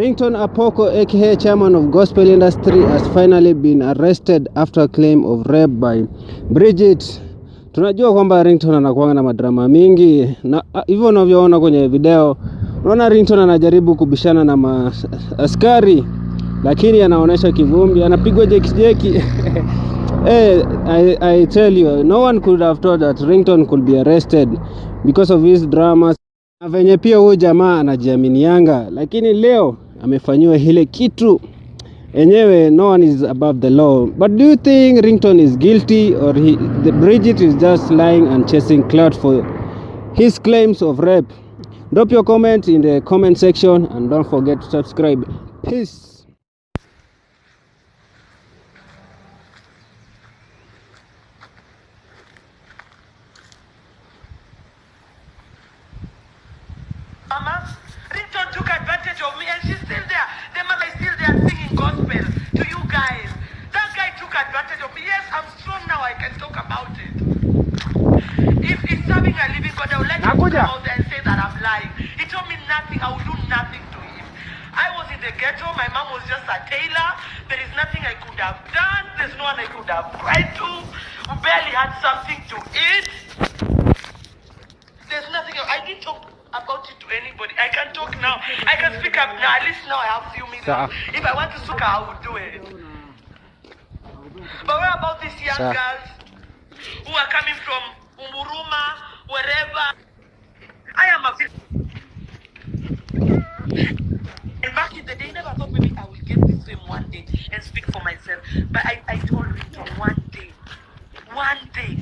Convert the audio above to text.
Ringtone Apoko aka chairman of gospel industry has finally been arrested after a claim of rape by Bridget. Tunajua kwamba Ringtone anakuwa na madrama mingi na hivyo unavyoona kwenye video, unaona Ringtone anajaribu kubishana na askari lakini anaonesha kivumbi, anapigwa jeki. Hey, I tell you, no one could have thought that Ringtone could be arrested because of his dramas. Na venye pia huyu jamaa anajiaminianga, lakini leo amefanywa hile kitu enyewe. No one is above the law. But do you think Ringtone is guilty, or Bridget is just lying and chasing clout for his claims of rape? Drop your comment in the comment section and don't forget to subscribe. Peace. Mama, Ringtone took advantage of me and she's still there. The mother is still there singing gospel to you guys. That guy took advantage of me. Yes, I'm strong now. I can talk about it. If he's serving a living God, I would like to come out there and say that I'm lying. He told me nothing. I will do nothing to him. I was in the ghetto. My mom was just a tailor. There is nothing I could have done. There's no one I could have cried to. We barely had something to eat. There's nothing. I didn't talk about it to anybody. I can talk now. I can speak up now. At least now I have a few minutes. If I want to speak, I will do it. But what about these young girls who are coming from Umuruma, wherever? I am a and back in the day, I never thought maybe I will get this fame one day and speak for myself. But I told Ringtone one day,